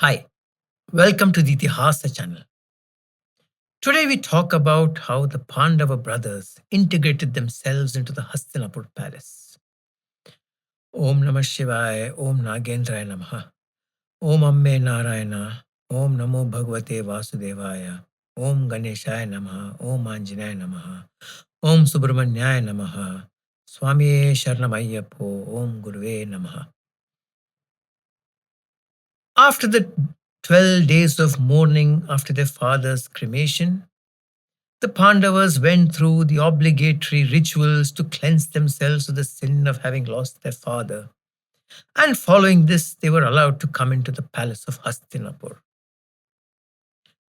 Hi, welcome to the Ithihasa channel. Today we talk about how the Pandava brothers integrated themselves into the Hastinapur palace. Om Namah Shivaya, Om Nagendraya Namaha, Om Amme Narayana, Om Namo Bhagavate Vasudevaya, Om Ganeshaya Namaha, Om Anjanaya Namaha, Om Subramanyaya Namaha, Swami Sharanamayyappo, Om Guruve Namaha. After the 12 days of mourning after their father's cremation, the Pandavas went through the obligatory rituals to cleanse themselves of the sin of having lost their father. And following this, they were allowed to come into the palace of Hastinapur.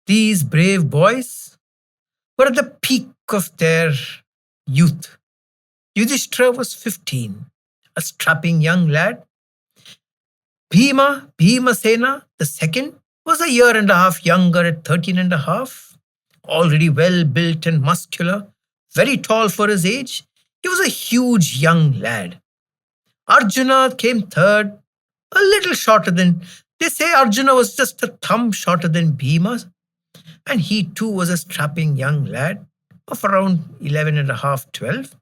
These brave boys were at the peak of their youth. Yudhishthira was 15, a strapping young lad. Bheema Sena, the second, was a year and a half younger at 13 and a half. Already well built and muscular, very tall for his age. He was a huge young lad. Arjuna came third, a little shorter than, they say Arjuna was just a thumb shorter than Bhima, and he too was a strapping young lad of around 11 and a half, 12.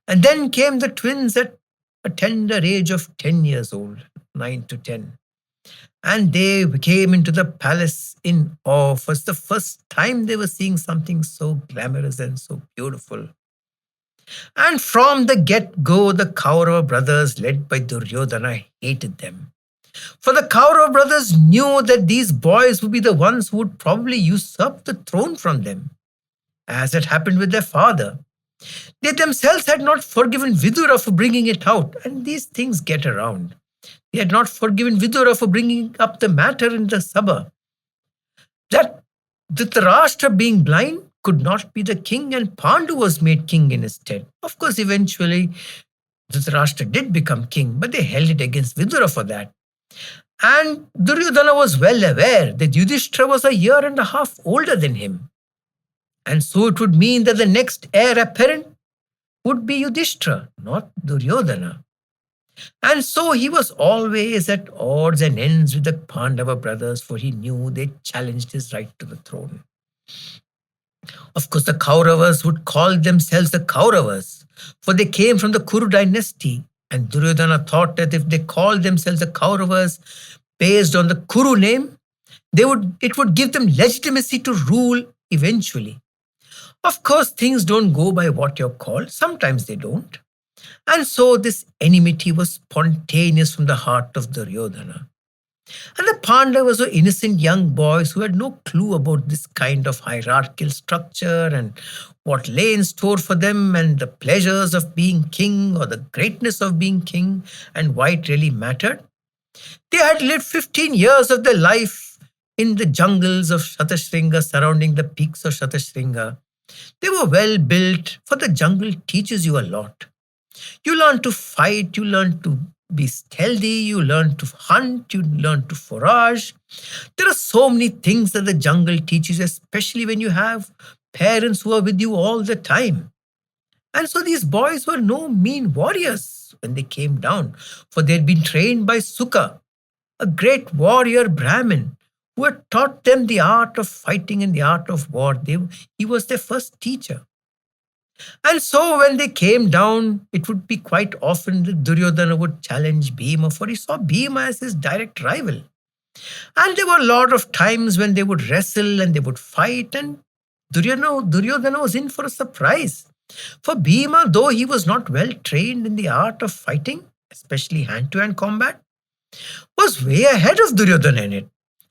And then came the twins at a tender age of 10 years old, 9 to 10. And they came into the palace in awe. It was the first time they were seeing something so glamorous and so beautiful. And from the get-go, the Kaurava brothers, led by Duryodhana, hated them. For the Kaurava brothers knew that these boys would be the ones who would probably usurp the throne from them, as had happened with their father. They themselves had not forgiven Vidura for bringing it out, and these things get around. They had not forgiven Vidura for bringing up the matter in the Sabha. That Dhritarashtra, being blind, could not be the king, and Pandu was made king in his stead. Of course, eventually Dhritarashtra did become king, but they held it against Vidura for that. And Duryodhana was well aware that Yudhishthira was a year and a half older than him. And so it would mean that the next heir apparent would be Yudhishthira, not Duryodhana. And so he was always at odds and ends with the Pandava brothers, for he knew they challenged his right to the throne. Of course, the Kauravas would call themselves the Kauravas, for they came from the Kuru dynasty, and Duryodhana thought that if they called themselves the Kauravas based on the Kuru name, it would give them legitimacy to rule eventually. Of course, things don't go by what you're called. Sometimes they don't. And so this enmity was spontaneous from the heart of Duryodhana. And the Pandavas were innocent young boys who had no clue about this kind of hierarchical structure and what lay in store for them and the pleasures of being king or the greatness of being king and why it really mattered. They had lived 15 years of their life in the jungles of Shatashringa surrounding the peaks of Shatashringa. They were well built, for the jungle teaches you a lot. You learn to fight, you learn to be stealthy, you learn to hunt, you learn to forage. There are so many things that the jungle teaches, especially when you have parents who are with you all the time. And so these boys were no mean warriors when they came down, for they had been trained by Sukha, a great warrior Brahmin, who had taught them the art of fighting and the art of war. He was their first teacher. And so when they came down, it would be quite often that Duryodhana would challenge Bheema, for he saw Bheema as his direct rival. And there were a lot of times when they would wrestle and they would fight, and Duryodhana was in for a surprise. For Bheema, though he was not well trained in the art of fighting, especially hand-to-hand combat, was way ahead of Duryodhana in it.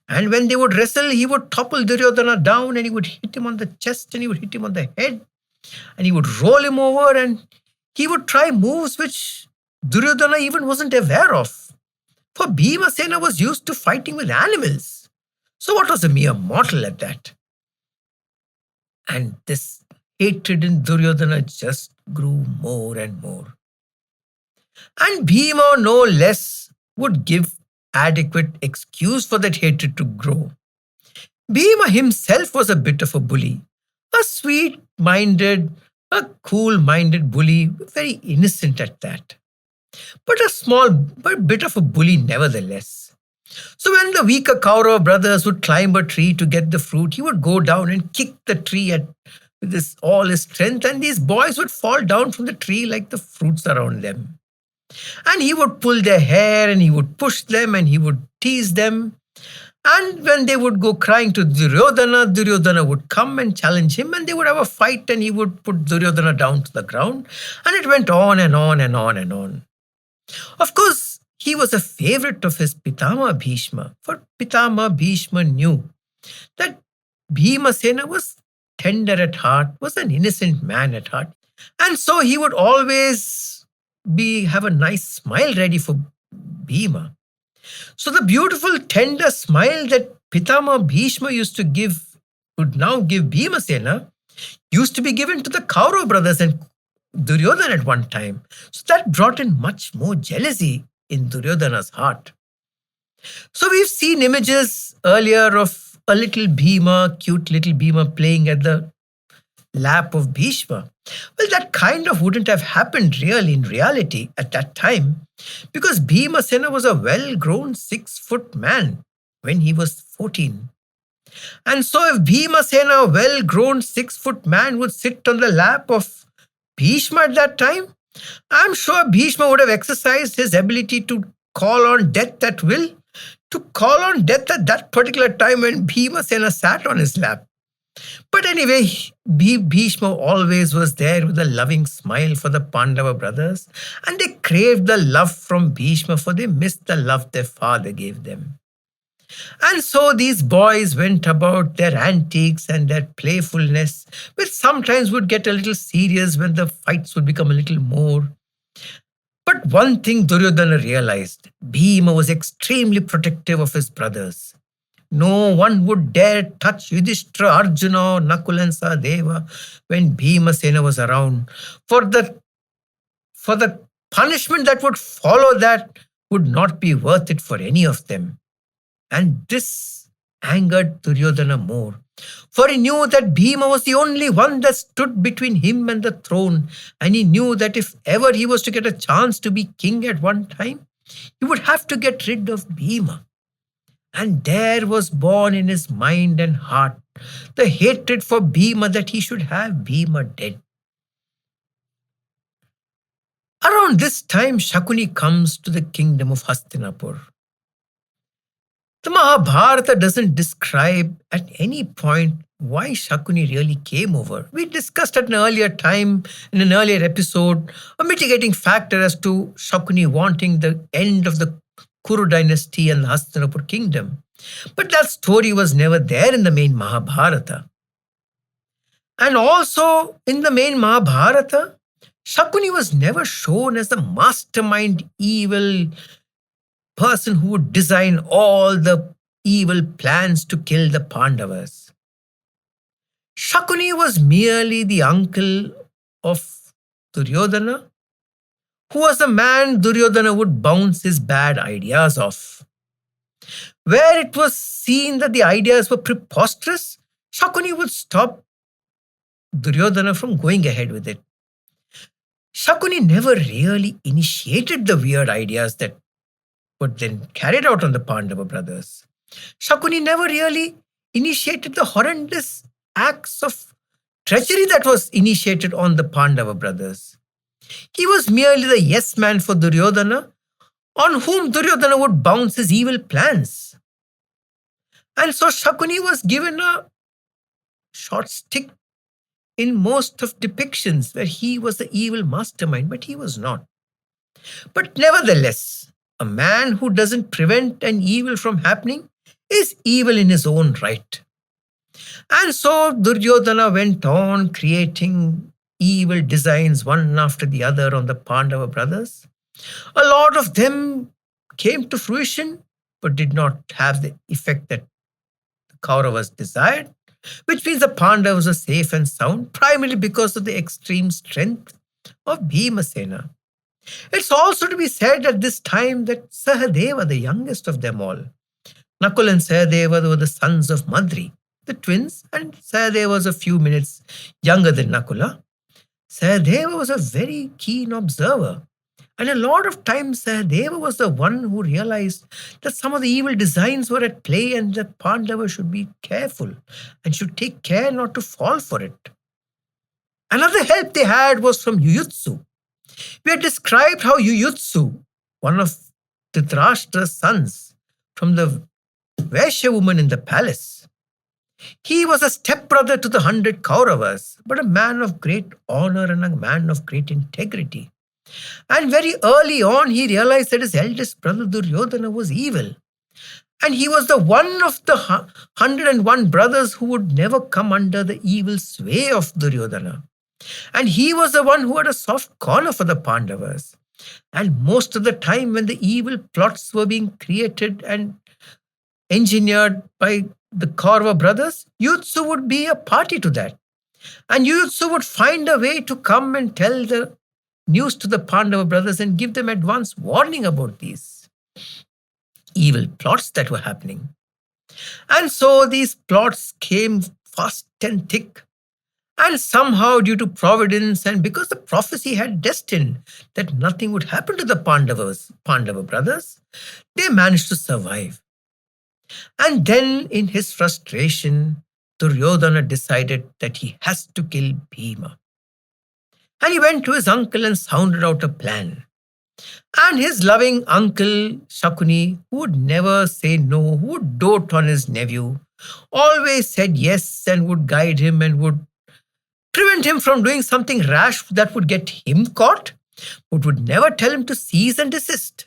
And when they would wrestle, he would topple Duryodhana down and he would hit him on the chest and he would hit him on the head. And he would roll him over and he would try moves which Duryodhana even wasn't aware of. For Bheema Sena was used to fighting with animals. So what was a mere mortal at that? And this hatred in Duryodhana just grew more and more. And Bheema, no less, would give adequate excuse for that hatred to grow. Bheema himself was a bit of a bully. A sweet-minded, a cool-minded bully, very innocent at that. But a bit of a bully nevertheless. So when the weaker Kaurava brothers would climb a tree to get the fruit, he would go down and kick the tree with all his strength, and these boys would fall down from the tree like the fruits around them. And he would pull their hair and he would push them and he would tease them. And when they would go crying to Duryodhana, Duryodhana would come and challenge him, and they would have a fight, and he would put Duryodhana down to the ground. And it went on and on and on and on. Of course, he was a favorite of his Pitama Bhishma, for Pitama Bhishma knew that Bhima Sena was tender at heart, was an innocent man at heart. And so he would always have a nice smile ready for Bhima. So the beautiful tender smile that Pitama Bhishma used to give, would now give Bhimasena, used to be given to the Kaurava brothers and Duryodhana at one time. So that brought in much more jealousy in Duryodhana's heart. So we've seen images earlier of a little Bhima, cute little Bhima playing at the lap of Bhishma. Well, that kind of wouldn't have happened really in reality at that time, because Bhimasena was a well-grown 6-foot man when he was 14. And so if Bhimasena, a well-grown 6-foot man, would sit on the lap of Bhishma at that time, I'm sure Bhishma would have exercised his ability to call on death at will, to call on death at that particular time when Bhimasena sat on his lap. But anyway, Bhishma always was there with a loving smile for the Pandava brothers, and they craved the love from Bhishma, for they missed the love their father gave them. And so these boys went about their antics and their playfulness, which sometimes would get a little serious when the fights would become a little more. But one thing Duryodhana realized: Bhima was extremely protective of his brothers. No one would dare touch Yudhishthira, Arjuna, Nakula and Sahadeva when Bhimasena was around, for the punishment that would follow that would not be worth it for any of them. And this angered Duryodhana more, for he knew that Bhima was the only one that stood between him and the throne, and he knew that if ever he was to get a chance to be king at one time, he would have to get rid of Bhima. And there was born in his mind and heart the hatred for Bhima, that he should have Bhima dead. Around this time, Shakuni comes to the kingdom of Hastinapur. The Mahabharata doesn't describe at any point why Shakuni really came over. We discussed at an earlier time, in an earlier episode, a mitigating factor as to Shakuni wanting the end of the Kuru dynasty and the Hastinapur kingdom. But that story was never there in the main Mahabharata. And also in the main Mahabharata, Shakuni was never shown as the mastermind evil person who would design all the evil plans to kill the Pandavas. Shakuni was merely the uncle of Duryodhana, who was the man Duryodhana would bounce his bad ideas off. Where it was seen that the ideas were preposterous, Shakuni would stop Duryodhana from going ahead with it. Shakuni never really initiated the weird ideas that were then carried out on the Pandava brothers. Shakuni never really initiated the horrendous acts of treachery that was initiated on the Pandava brothers. He was merely the yes man for Duryodhana, on whom Duryodhana would bounce his evil plans. And so Shakuni was given a short stick in most of depictions where he was the evil mastermind, but he was not. But nevertheless, a man who doesn't prevent an evil from happening is evil in his own right. And so Duryodhana went on creating evil designs one after the other on the Pandava brothers. A lot of them came to fruition, but did not have the effect that the Kauravas desired, which means the Pandavas were safe and sound, primarily because of the extreme strength of Bhimasena. It's also to be said at this time that Sahadeva, the youngest of them all, Nakula and Sahadeva were the sons of Madri, the twins, and Sahadeva was a few minutes younger than Nakula. Sahadeva was a very keen observer, And a lot of times, Deva was the one who realized that some of the evil designs were at play and that Pandava should be careful and should take care not to fall for it. Another help they had was from Yuyutsu. We had described how Yuyutsu, one of Dhritarashtra's sons from the Vaishya woman in the palace, he was a stepbrother to the 100 Kauravas, but a man of great honor and a man of great integrity. And very early on, he realized that his eldest brother Duryodhana was evil. And he was the one of the 101 brothers who would never come under the evil sway of Duryodhana. And he was the one who had a soft corner for the Pandavas. And most of the time, when the evil plots were being created and engineered by the Kaurava brothers, Yuyutsu would be a party to that. And Yuyutsu would find a way to come and tell the news to the Pandava brothers and give them advance warning about these evil plots that were happening. And so these plots came fast and thick. And somehow, due to providence and because the prophecy had destined that nothing would happen to the Pandava brothers, they managed to survive. And then, in his frustration, Duryodhana decided that he has to kill Bheema. And he went to his uncle and sounded out a plan. And his loving uncle, Shakuni, who would never say no, who would dote on his nephew, always said yes and would guide him and would prevent him from doing something rash that would get him caught, but would never tell him to cease and desist.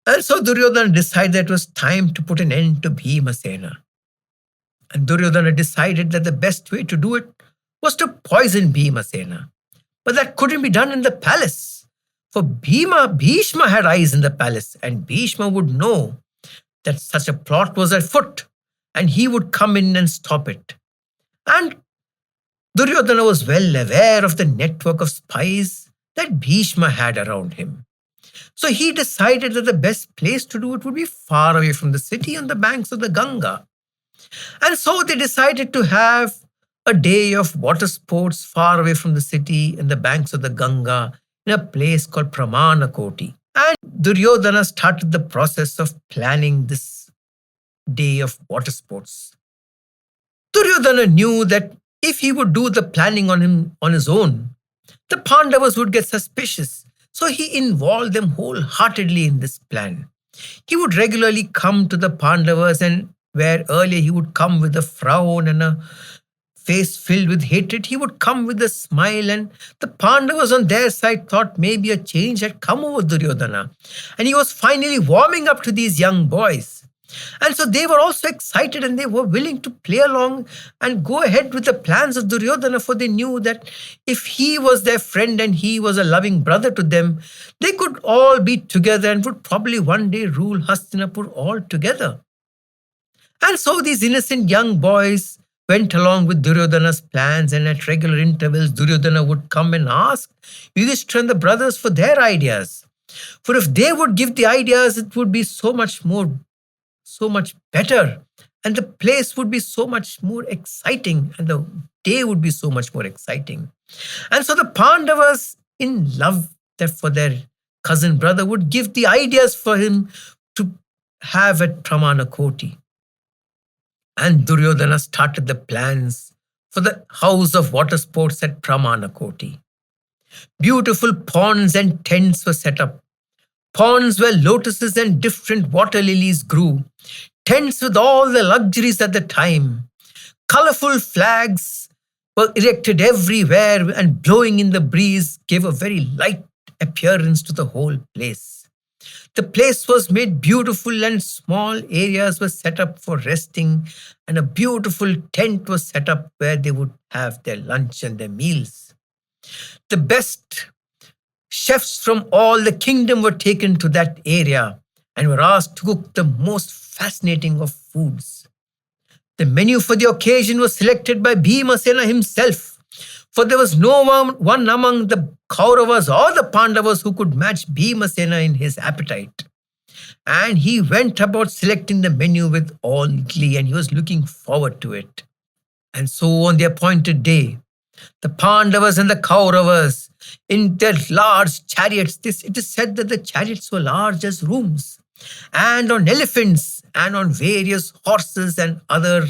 And so Duryodhana decided that it was time to put an end to Bheema Sena. And Duryodhana decided that the best way to do it was to poison Bheema Sena. But that couldn't be done in the palace. For Bhishma had eyes in the palace, and Bhishma would know that such a plot was afoot, and he would come in and stop it. And Duryodhana was well aware of the network of spies that Bhishma had around him. So he decided that the best place to do it would be far away from the city on the banks of the Ganga. And so they decided to have a day of water sports far away from the city in the banks of the Ganga in a place called Pramanakoti. And Duryodhana started the process of planning this day of water sports. Duryodhana knew that if he would do the planning on his own, the Pandavas would get suspicious. So he involved them wholeheartedly in this plan. He would regularly come to the Pandavas, and where earlier he would come with a frown and a face filled with hatred, he would come with a smile, and the Pandavas on their side thought maybe a change had come over Duryodhana. And he was finally warming up to these young boys. And so they were also excited and they were willing to play along and go ahead with the plans of Duryodhana, for they knew that if he was their friend and he was a loving brother to them, they could all be together and would probably one day rule Hastinapur all together. And so these innocent young boys went along with Duryodhana's plans, and at regular intervals Duryodhana would come and ask Yudhishthira and the brothers for their ideas. For if they would give the ideas, it would be so much better, and the place would be so much more exciting, and the day would be so much more exciting. And so the Pandavas, in love for their cousin brother, would give the ideas for him to have at Pramanakoti. And Duryodhana started the plans for the house of water sports at Pramanakoti. Beautiful ponds and tents were set up. Ponds where lotuses and different water lilies grew. Tents with all the luxuries at the time. Colorful flags were erected everywhere, and blowing in the breeze gave a very light appearance to the whole place. The place was made beautiful, and small areas were set up for resting, and a beautiful tent was set up where they would have their lunch and their meals. The best chefs from all the kingdom were taken to that area and were asked to cook the most fascinating of foods. The menu for the occasion was selected by Bheema Sena himself, for there was no one among the Kauravas or the Pandavas who could match Bheema Sena in his appetite. And he went about selecting the menu with all glee, and he was looking forward to it. And so on the appointed day, The Pandavas and the Kauravas in their large chariots. It is said that the chariots were large as rooms, and on elephants and on various horses and other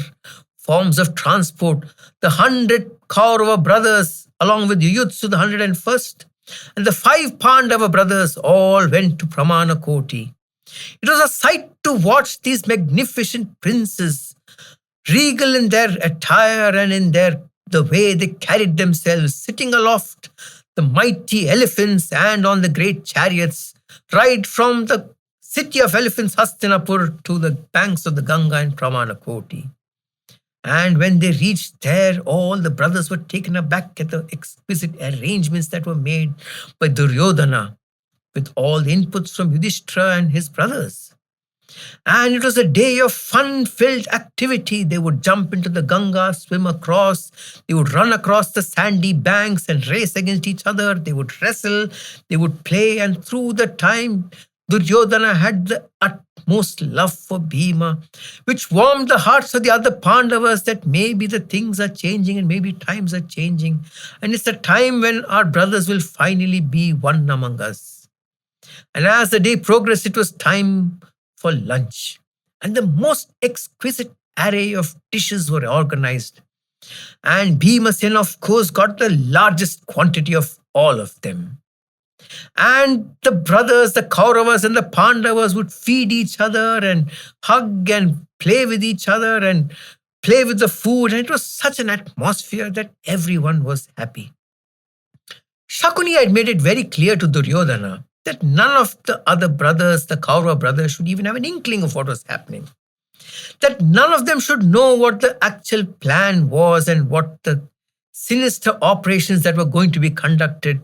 forms of transport. The 100 Kaurava brothers, along with Yuyutsu, the 101st, and the 5 Pandava brothers all went to Pramanakoti. It was a sight to watch these magnificent princes, regal in their attire and in the way they carried themselves, sitting aloft the mighty elephants and on the great chariots, right from the city of elephants Hastinapur to the banks of the Ganga in Pramanakoti. And when they reached there, all the brothers were taken aback at the exquisite arrangements that were made by Duryodhana, with all the inputs from Yudhishthira and his brothers. And it was a day of fun-filled activity. They would jump into the Ganga, swim across, they would run across the sandy banks and race against each other, they would wrestle, they would play, and through the time, Duryodhana had the utmost love for Bheema, which warmed the hearts of the other Pandavas that maybe the things are changing and maybe times are changing. And it's a time when our brothers will finally be one among us. And as the day progressed, it was time for lunch. And the most exquisite array of dishes were organized. And Bhima, of course, got the largest quantity of all of them. And the brothers, the Kauravas and the Pandavas would feed each other and hug and play with each other and play with the food. And it was such an atmosphere that everyone was happy. Shakuni had made it very clear to Duryodhana that none of the other brothers, the Kaurava brothers, should even have an inkling of what was happening. That none of them should know what the actual plan was and what the sinister operations that were going to be conducted.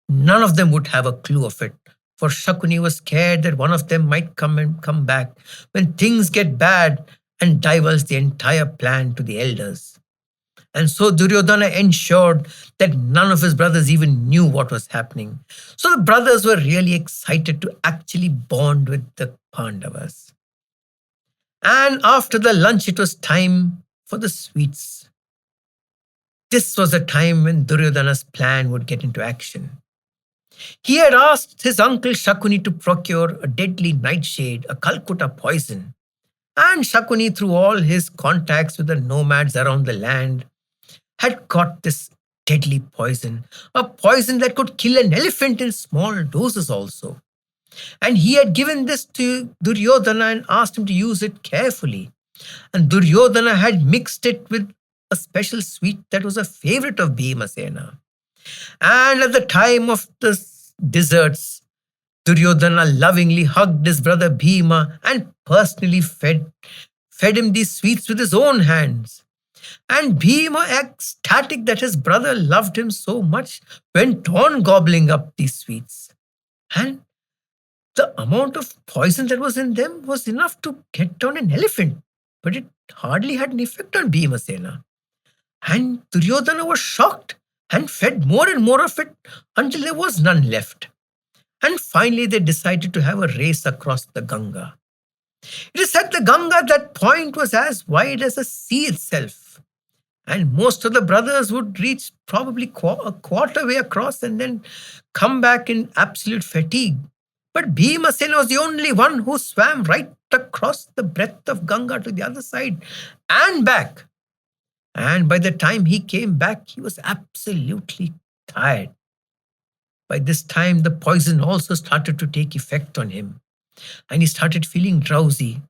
None of them would have a clue of it. For Shakuni was scared that one of them might come back when things get bad and divulge the entire plan to the elders. And so Duryodhana ensured that none of his brothers even knew what was happening. So the brothers were really excited to actually bond with the Pandavas. And after the lunch, it was time for the sweets. This was the time when Duryodhana's plan would get into action. He had asked his uncle Shakuni to procure a deadly nightshade, a Calcutta poison. And Shakuni, through all his contacts with the nomads around the land, had got this deadly poison, a poison that could kill an elephant in small doses also. And he had given this to Duryodhana and asked him to use it carefully. And Duryodhana had mixed it with a special sweet that was a favorite of Bhima. And at the time of the desserts, Duryodhana lovingly hugged his brother Bhima and personally fed him these sweets with his own hands. And Bhima, ecstatic that his brother loved him so much, went on gobbling up these sweets. And the amount of poison that was in them was enough to get down an elephant, but it hardly had an effect on Bhima. And Duryodhana was shocked and fed more and more of it until there was none left. And finally, they decided to have a race across the Ganga. It is said the Ganga at that point was as wide as the sea itself. And most of the brothers would reach probably a quarter way across and then come back in absolute fatigue. But Bhima was the only one who swam right across the breadth of Ganga to the other side and back. And by the time he came back, he was absolutely tired. By this time, the poison also started to take effect on him, and he started feeling drowsy.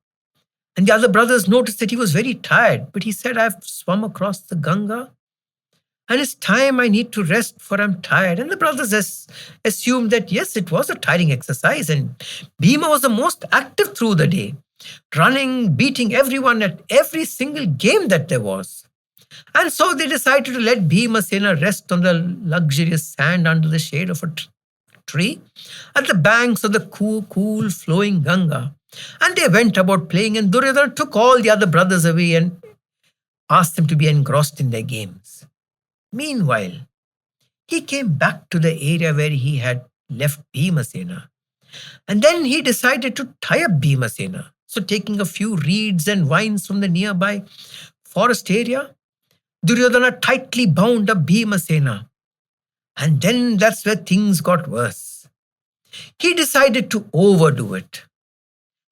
And the other brothers noticed that he was very tired, but he said, I've swum across the Ganga, and it's time I need to rest, for I'm tired. And the brothers assumed that, yes, it was a tiring exercise, and Bhima was the most active through the day, running, beating everyone at every single game that there was. And so they decided to let Bhima rest on the luxurious sand under the shade of a tree at the banks of the cool flowing Ganga. And they went about playing, and Duryodhana took all the other brothers away and asked them to be engrossed in their games. Meanwhile, he came back to the area where he had left Bhima. And then he decided to tie up Bhima. So taking a few reeds and vines from the nearby forest area, Duryodhana tightly bound up Bhimasena. And then that's where things got worse. He decided to overdo it.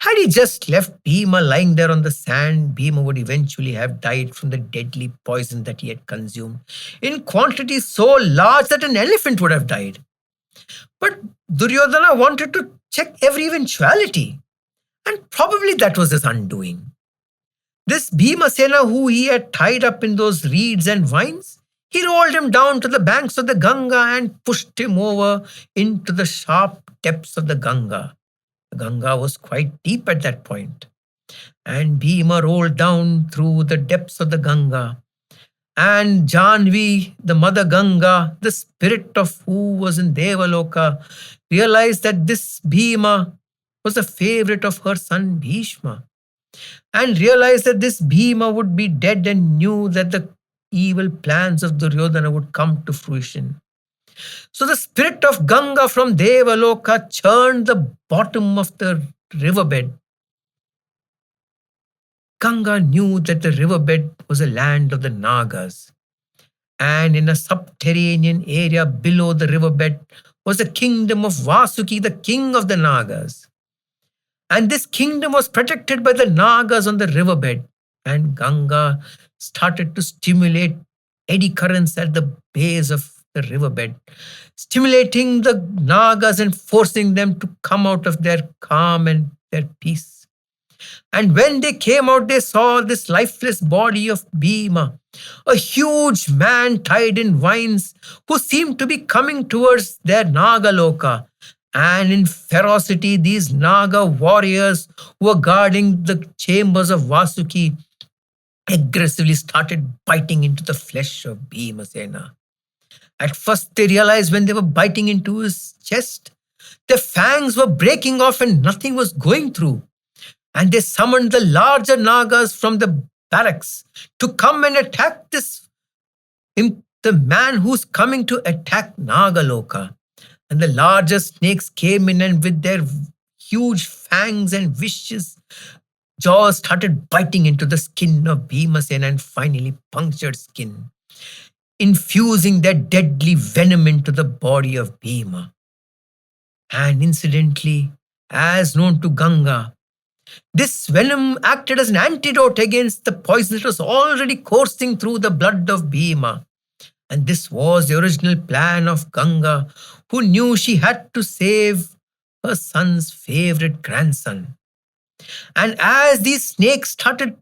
Had he just left Bhima lying there on the sand, Bhima would eventually have died from the deadly poison that he had consumed in quantities so large that an elephant would have died. But Duryodhana wanted to check every eventuality, and probably that was his undoing. This Bhimasena, who he had tied up in those reeds and vines, he rolled him down to the banks of the Ganga and pushed him over into the sharp depths of the Ganga. The Ganga was quite deep at that point, and Bhima rolled down through the depths of the Ganga. And Janvi, the mother Ganga, the spirit of who was in Devaloka, realized that this Bhima was a favorite of her son Bhishma, and realized that this Bhima would be dead, and knew that the evil plans of Duryodhana would come to fruition. So the spirit of Ganga from Devaloka churned the bottom of the riverbed. Ganga knew that the riverbed was a land of the Nagas, and in a subterranean area below the riverbed was the kingdom of Vasuki, the king of the Nagas. And this kingdom was protected by the Nagas on the riverbed, and Ganga started to stimulate eddy currents at the base of the riverbed, stimulating the Nagas and forcing them to come out of their calm and their peace. And when they came out, they saw this lifeless body of Bhima, a huge man tied in vines, who seemed to be coming towards their Nagaloka. And in ferocity, these Naga warriors who were guarding the chambers of Vasuki aggressively started biting into the flesh of Bhimasena. At first, they realized when they were biting into his chest, their fangs were breaking off and nothing was going through. And they summoned the larger Nagas from the barracks to come and attack the man who's coming to attack Nagaloka. And the larger snakes came in, and with their huge fangs and vicious jaws started biting into the skin of Bhimasena and finally punctured skin, infusing their deadly venom into the body of Bhima. And incidentally, as known to Ganga, this venom acted as an antidote against the poison that was already coursing through the blood of Bhima. And this was the original plan of Ganga, who knew she had to save her son's favorite grandson. And as these snakes started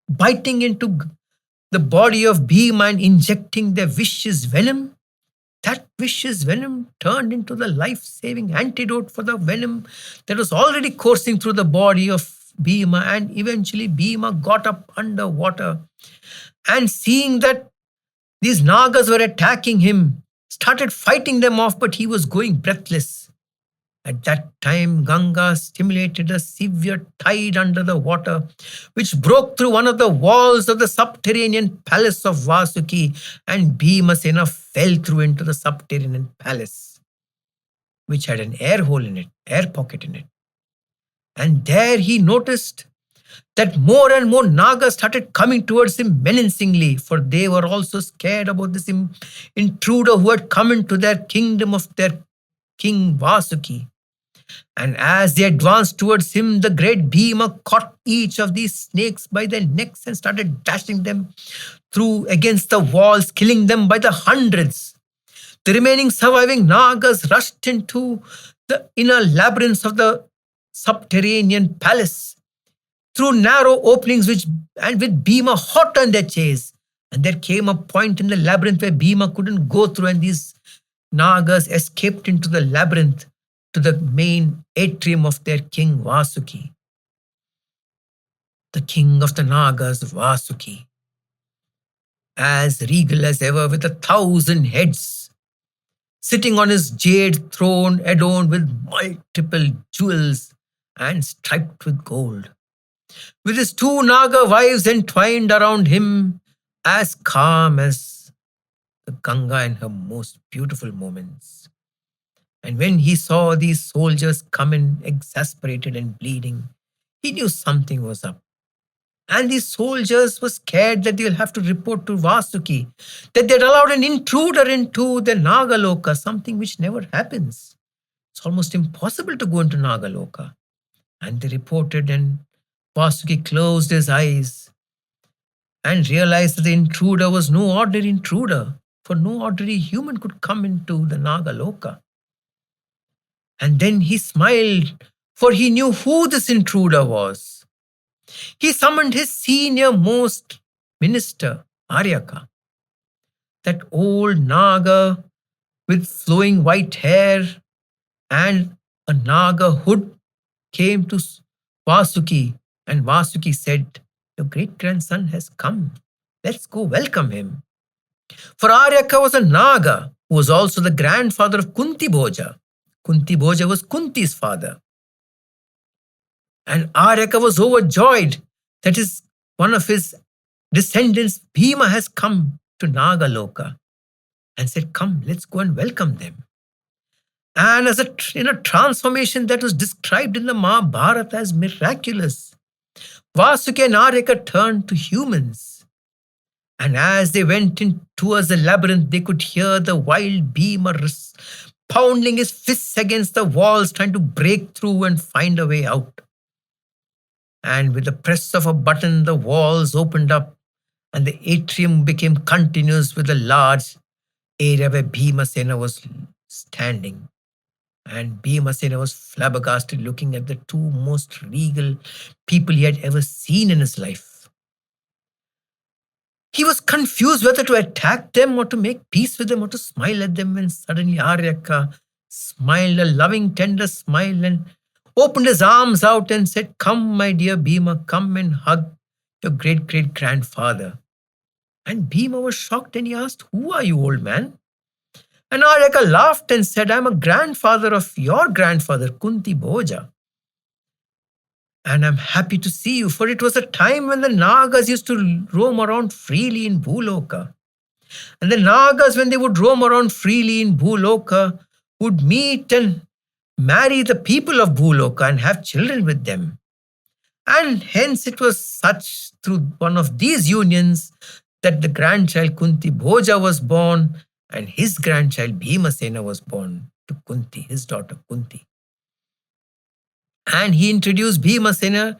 biting into the body of Bhima and injecting their vicious venom, that vicious venom turned into the life-saving antidote for the venom that was already coursing through the body of Bhima. And eventually Bhima got up underwater, and seeing that these Nagas were attacking him, started fighting them off, but he was going breathless. At that time, Ganga stimulated a severe tide under the water, which broke through one of the walls of the subterranean palace of Vasuki, and Bhimasena fell through into the subterranean palace, which had an air hole in it, air pocket in it. And there he noticed that more and more Nagas started coming towards him menacingly, for they were also scared about this intruder who had come into their kingdom of their king Vasuki. And as they advanced towards him, the great Bhima caught each of these snakes by their necks and started dashing them through against the walls, killing them by the hundreds. The remaining surviving Nagas rushed into the inner labyrinths of the subterranean palace through narrow openings, and with Bhima hot on their chase. And there came a point in the labyrinth where Bhima couldn't go through, and these Nagas escaped into the labyrinth to the main atrium of their king Vasuki. The king of the Nagas, Vasuki, as regal as ever, with 1,000 heads, sitting on his jade throne adorned with multiple jewels and striped with gold, with his 2 Naga wives entwined around him, as calm as the Ganga in her most beautiful moments. And when he saw these soldiers come in exasperated and bleeding, he knew something was up. And these soldiers were scared that they'll have to report to Vasuki that they'd allowed an intruder into the Nagaloka, something which never happens. It's almost impossible to go into Nagaloka. And they reported, and Vasuki closed his eyes and realized that the intruder was no ordinary intruder, for no ordinary human could come into the Nagaloka. And then he smiled, for he knew who this intruder was. He summoned his senior most minister, Aryaka, that old Naga with flowing white hair and a Naga hood, came to Vasuki, and Vasuki said, "Your great grandson has come. Let's go welcome him." For Aryaka was a Naga who was also the grandfather of Kunti Bhoja. Kunti Bhoja was Kunti's father. And Aryaka was overjoyed that one of his descendants, Bheema, has come to Nagaloka, and said, "Come, let's go and welcome them." And in a transformation that was described in the Mahabharata as miraculous, Vasuki and Aryaka turned to humans. And as they went in towards the labyrinth, they could hear the wild Bheema pounding his fists against the walls, trying to break through and find a way out. And with the press of a button, the walls opened up, and the atrium became continuous with a large area where Bheema was standing. And Bheema was flabbergasted, looking at the two most regal people he had ever seen in his life. He was confused whether to attack them or to make peace with them or to smile at them, when suddenly Aryaka smiled a loving, tender smile and opened his arms out and said, "Come, my dear Bheema, come and hug your great-great-grandfather." And Bheema was shocked, and he asked, "Who are you, old man?" And Aryaka laughed and said, "I'm a grandfather of your grandfather, Kunti Bhoja. And I'm happy to see you, for it was a time when the Nagas used to roam around freely in Bhuloka. And the Nagas, when they would roam around freely in Bhuloka, would meet and marry the people of Bhuloka and have children with them. And hence it was such through one of these unions that the grandchild Kunti Bhoja was born, and his grandchild Bheema was born to Kunti, his daughter Kunti." And he introduced Bheema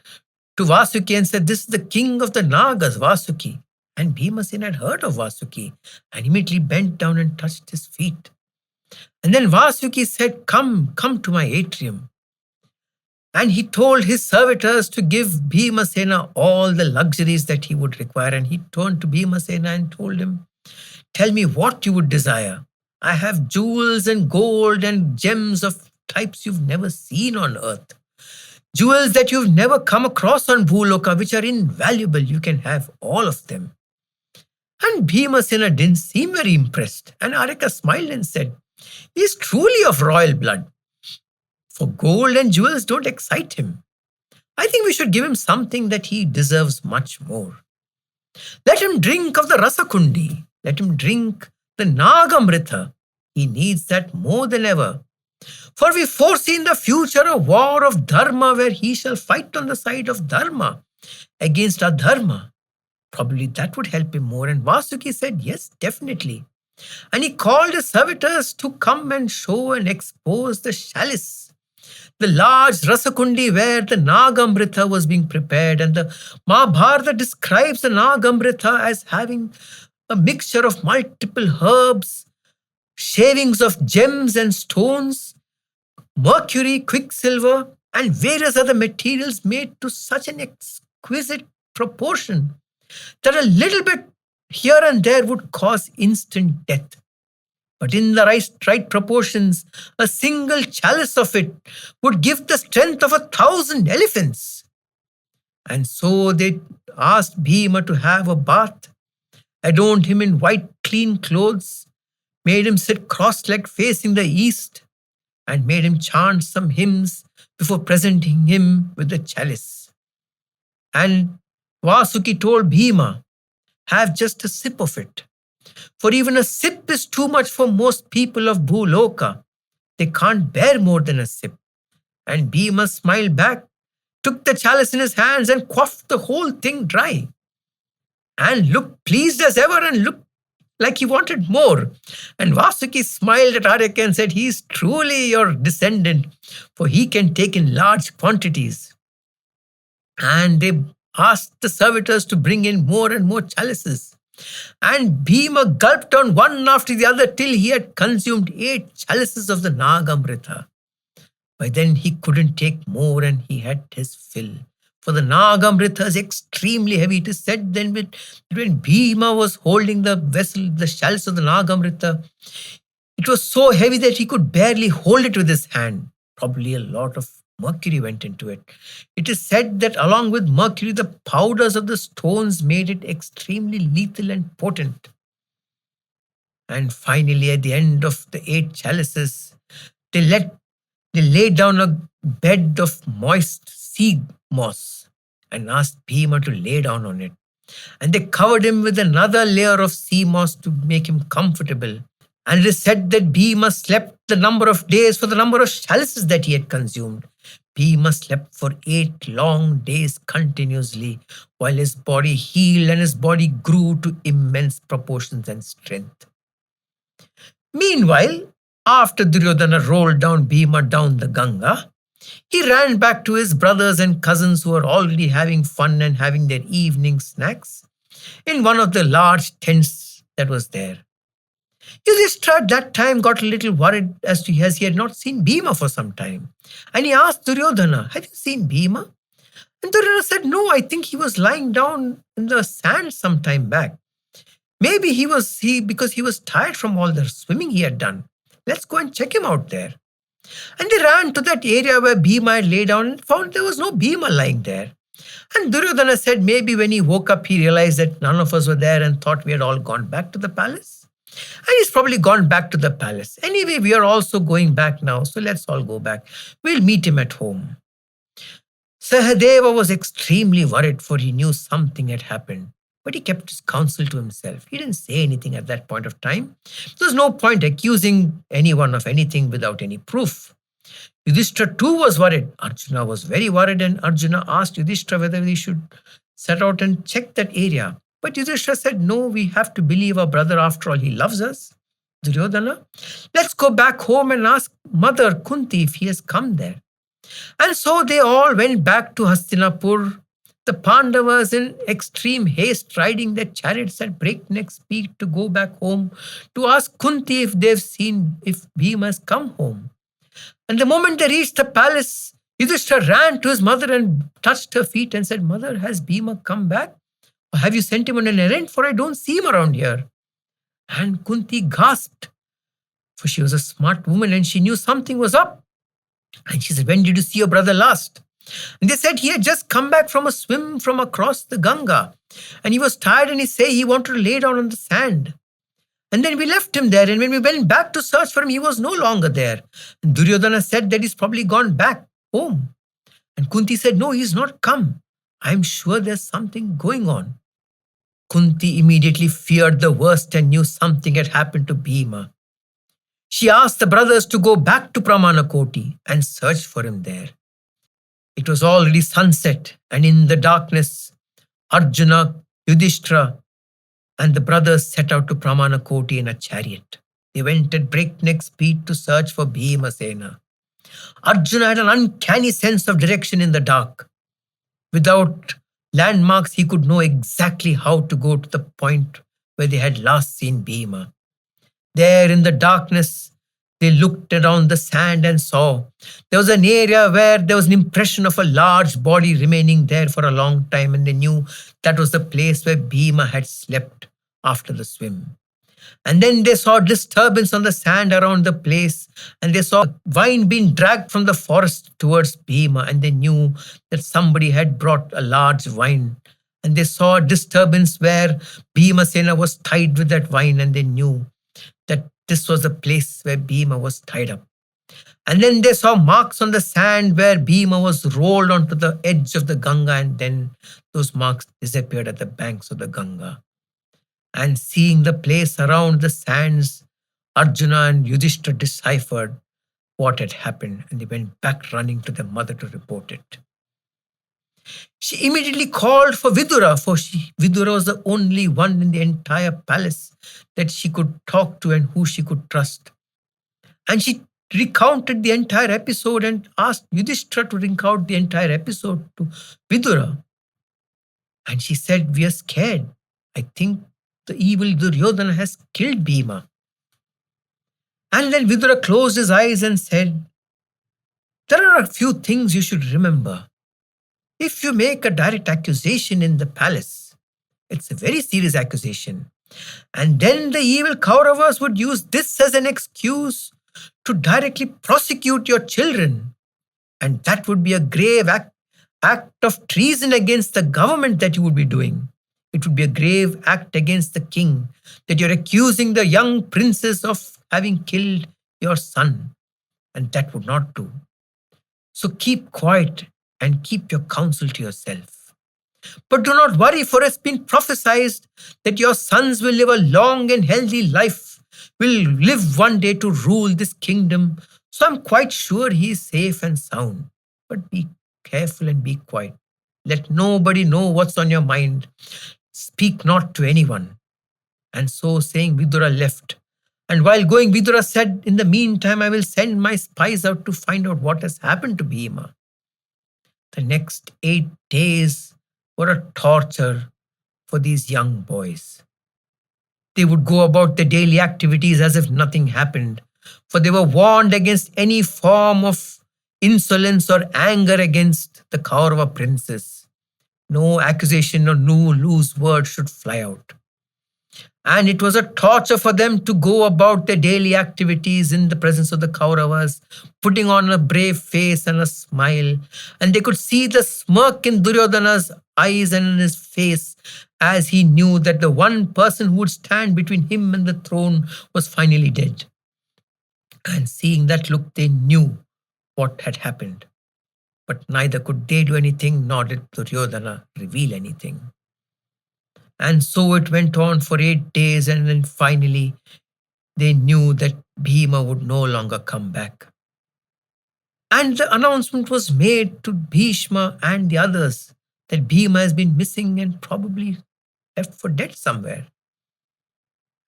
to Vasuki and said, "This is the king of the Nagas, Vasuki." And Bheema had heard of Vasuki and immediately bent down and touched his feet. And then Vasuki said, come to my atrium." And he told his servitors to give Bheema all the luxuries that he would require. And he turned to Bheema and told him, "Tell me what you would desire. I have jewels and gold and gems of types you've never seen on earth. Jewels that you've never come across on Bhuloka, which are invaluable. You can have all of them." And Bheema didn't seem very impressed. And Aryaka smiled and said, "He's truly of royal blood. For gold and jewels don't excite him. I think we should give him something that he deserves much more. Let him drink of the Rasakundi. Let him drink the Nagamrita. He needs that more than ever. For we foresee in the future a war of Dharma, where he shall fight on the side of Dharma against Adharma. Probably that would help him more." And Vasuki said, "Yes, definitely." And he called his servitors to come and show and expose the chalice, the large Rasakundi where the Nagamrita was being prepared. And the Mahabharata describes the Nagamrita as having a mixture of multiple herbs, shavings of gems and stones, mercury, quicksilver, and various other materials made to such an exquisite proportion that a little bit here and there would cause instant death. But in the right proportions, a single chalice of it would give the strength of 1,000 elephants. And so they asked Bheema to have a bath, adorned him in white clean clothes, made him sit cross-legged facing the east, and made him chant some hymns before presenting him with the chalice. And Vasuki told Bheema, "Have just a sip of it. For even a sip is too much for most people of Bhuloka. They can't bear more than a sip." And Bheema smiled back took the chalice in his hands and quaffed the whole thing dry, and looked pleased as ever and looked like he wanted more. And Vasuki smiled at Aryaka and said, "He is truly your descendant, for he can take in large quantities." And they asked the servitors to bring in more and more chalices. And Bhima gulped on one after the other till he had consumed 8 chalices of the Nagamrita. By then he couldn't take more and he had his fill. For the Nagamrita is extremely heavy. It is said then when Bhima was holding the vessel, the chalice of the Nagamrita, it was so heavy that he could barely hold it with his hand. Probably a lot of mercury went into it. It is said that along with mercury, the powders of the stones made it extremely lethal and potent. And finally, at the end of the 8 chalices, they laid down a bed of moist sea moss and asked Bhima to lay down on it. And they covered him with another layer of sea moss to make him comfortable. And it is said that Bhima slept the number of days for the number of chalices that he had consumed. Bhima slept for 8 long days continuously, while his body healed and his body grew to immense proportions and strength. Meanwhile, after Duryodhana rolled down Bhima down the Ganga, he ran back to his brothers and cousins who were already having fun and having their evening snacks in one of the large tents that was there. Yudhishthira at that time got a little worried as he had not seen Bhima for some time. And he asked Duryodhana, "Have you seen Bhima?" And Duryodhana said, "No, I think he was lying down in the sand some time back. Maybe because he was tired from all the swimming he had done. Let's go and check him out there." And they ran to that area where Bhima had laid down and found there was no Bhima lying there. And Duryodhana said maybe when he woke up, he realized that none of us were there and thought we had all gone back to the palace. And he's probably gone back to the palace. Anyway, we are also going back now, so let's all go back. We'll meet him at home. Sahadeva was extremely worried, for he knew something had happened. But he kept his counsel to himself. He didn't say anything at that point of time. There was no point accusing anyone of anything without any proof. Yudhishthira too was worried. Arjuna was very worried, and Arjuna asked Yudhishthira whether he should set out and check that area. But Yudhishthira said, "No, we have to believe our brother. After all, he loves us." Duryodhana, "Let's go back home and ask Mother Kunti if he has come there." And so they all went back to Hastinapur, the Pandavas in extreme haste, riding their chariots at breakneck speed to go back home to ask Kunti if they've seen if Bhima has come home. And the moment they reached the palace, Yudhishthira ran to his mother and touched her feet and said, "Mother, has Bhima come back? Or have you sent him on an errand? For I don't see him around here." And Kunti gasped, for she was a smart woman and she knew something was up. And she said, "When did you see your brother last?" And they said he had just come back from a swim from across the Ganga. And he was tired and he said he wanted to lay down on the sand. And then we left him there. And when we went back to search for him, he was no longer there. And Duryodhana said that he's probably gone back home. And Kunti said, "No, he's not come. I'm sure there's something going on." Kunti immediately feared the worst and knew something had happened to Bhima. She asked the brothers to go back to Pramanakoti and search for him there. It was already sunset, and in the darkness, Arjuna, Yudhishthira, and the brothers set out to Pramanakoti in a chariot. They went at breakneck speed to search for Bhimasena. Arjuna had an uncanny sense of direction in the dark. Without landmarks, he could know exactly how to go to the point where they had last seen Bhima. There in the darkness, they looked around the sand and saw there was an area where there was an impression of a large body remaining there for a long time, and they knew that was the place where Bhima had slept after the swim. And then they saw disturbance on the sand around the place, and they saw wine being dragged from the forest towards Bhima, and they knew that somebody had brought a large wine. And they saw a disturbance where Bhimasena was tied with that wine, and they knew that this was the place where Bhima was tied up. And then they saw marks on the sand where Bhima was rolled onto the edge of the Ganga, and then those marks disappeared at the banks of the Ganga. And seeing the place around the sands, Arjuna and Yudhishthira deciphered what had happened, and they went back running to their mother to report it. She immediately called for Vidura, for Vidura was the only one in the entire palace that she could talk to and who she could trust. And she recounted the entire episode and asked Yudhishthira to recount the entire episode to Vidura. And she said, "We are scared. I think the evil Duryodhana has killed Bhima." And then Vidura closed his eyes and said, "There are a few things you should remember. If you make a direct accusation in the palace, it's a very serious accusation. And then the evil Kauravas would use this as an excuse to directly prosecute your children. And that would be a grave act of treason against the government that you would be doing. It would be a grave act against the king, that you're accusing the young princess of having killed your son. And that would not do. So keep quiet and keep your counsel to yourself. But do not worry, for it's been prophesied that your sons will live a long and healthy life, will live one day to rule this kingdom. So I'm quite sure he is safe and sound. But be careful and be quiet. Let nobody know what's on your mind. Speak not to anyone." And so saying, Vidura left. And while going, Vidura said, "In the meantime, I will send my spies out to find out what has happened to Bhima." The next 8 days were a torture for these young boys. They would go about their daily activities as if nothing happened, for they were warned against any form of insolence or anger against the Kaurava princess. No accusation or no loose word should fly out. And it was a torture for them to go about their daily activities in the presence of the Kauravas, putting on a brave face and a smile. And they could see the smirk in Duryodhana's eyes and in his face as he knew that the one person who would stand between him and the throne was finally dead. And seeing that look, they knew what had happened. But neither could they do anything, nor did Duryodhana reveal anything. And so it went on for 8 days, and then finally they knew that Bhima would no longer come back. And the announcement was made to Bhishma and the others that Bhima has been missing and probably left for dead somewhere.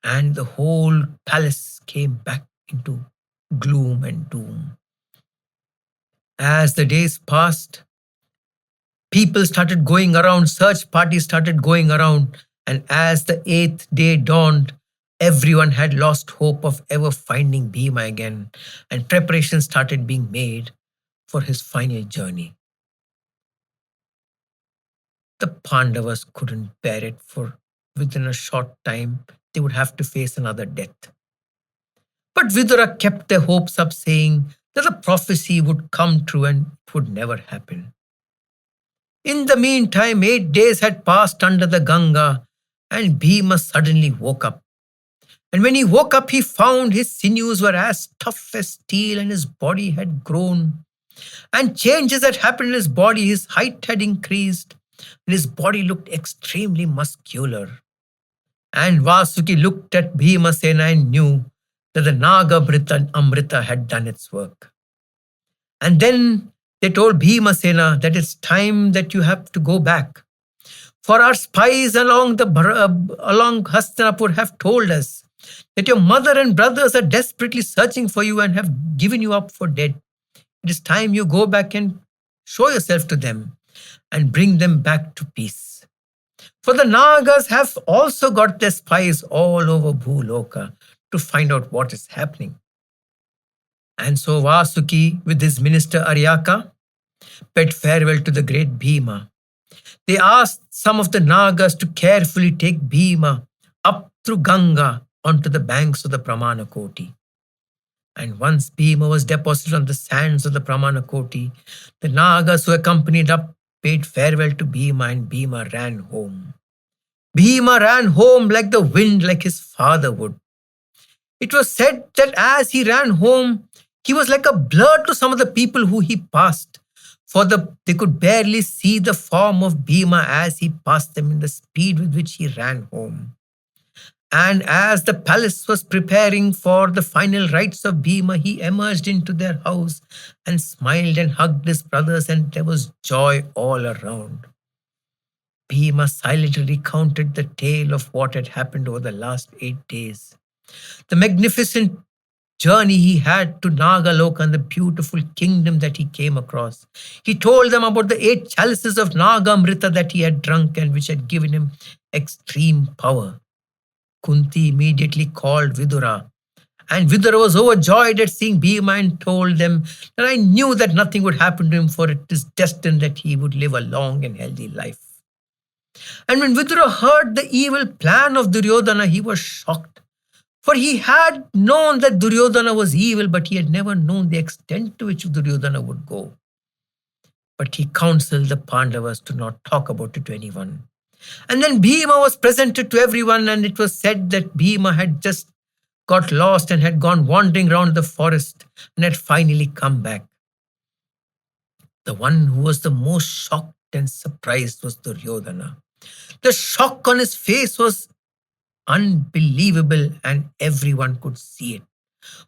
And the whole palace came back into gloom and doom. As the days passed, people started going around, search parties started going around, and as the 8th day dawned, everyone had lost hope of ever finding Bhima again, and preparations started being made for his final journey. The Pandavas couldn't bear it, for within a short time they would have to face another death. But Vidura kept their hopes up, saying that the prophecy would come true and it would never happen. In the meantime, 8 days had passed under the Ganga, and Bhima suddenly woke up. And when he woke up, he found his sinews were as tough as steel, and his body had grown. And changes had happened in his body. His height had increased, and his body looked extremely muscular. And Vasuki looked at Bhima Sena and knew that the Naga Amrita had done its work. And then they told Bhima Sena that it's time that you have to go back. For our spies along Hastinapur have told us that your mother and brothers are desperately searching for you and have given you up for dead. It is time you go back and show yourself to them and bring them back to peace. For the Nagas have also got their spies all over Bhuloka to find out what is happening. And so Vasuki, with his minister Aryaka, bid farewell to the great Bhima. They asked some of the Nagas to carefully take Bhima up through Ganga onto the banks of the Pramanakoti. And once Bhima was deposited on the sands of the Pramanakoti, the Nagas who accompanied up bade farewell to Bhima, and Bhima ran home. Bhima ran home like the wind, like his father would. It was said that as he ran home, he was like a blur to some of the people who he passed, for they could barely see the form of Bhima as he passed them in the speed with which he ran home. And as the palace was preparing for the final rites of Bhima, he emerged into their house and smiled and hugged his brothers, and there was joy all around. Bhima silently recounted the tale of what had happened over the last 8 days. The magnificent journey he had to Nagalok and the beautiful kingdom that he came across. He told them about the 8 chalices of Nagamrita that he had drunk and which had given him extreme power. Kunti immediately called Vidura, and Vidura was overjoyed at seeing Bhima and told them that I knew that nothing would happen to him, for it is destined that he would live a long and healthy life. And when Vidura heard the evil plan of Duryodhana, he was shocked. For he had known that Duryodhana was evil, but he had never known the extent to which Duryodhana would go. But he counseled the Pandavas to not talk about it to anyone. And then Bhima was presented to everyone, and it was said that Bhima had just got lost and had gone wandering around the forest and had finally come back. The one who was the most shocked and surprised was Duryodhana. The shock on his face was unbelievable, and everyone could see it.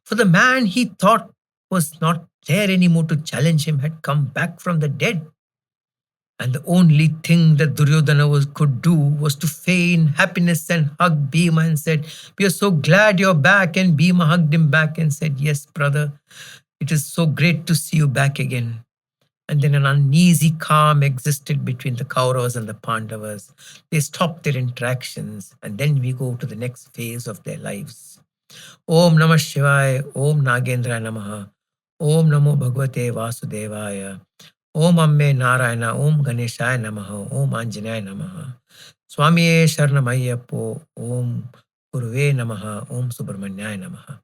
For the man he thought was not there anymore to challenge him had come back from the dead. And the only thing that Duryodhana could do was to feign happiness and hug Bhima and said, "We are so glad you're back." And Bhima hugged him back and said, "Yes, brother, it is so great to see you back again." And then an uneasy calm existed between the Kauravas and the Pandavas. They stopped their interactions, and then we go to the next phase of their lives. Om Namah Shivaya, Om Nagendra Namaha, Om Namo Bhagavate Vasudevaya, Om Amme Narayana, Om Ganeshaya Namaha, Om Anjanaya Namaha, Swami Sharanamayyappo, Om Guruve Namaha, Om Subramanyaya Namaha.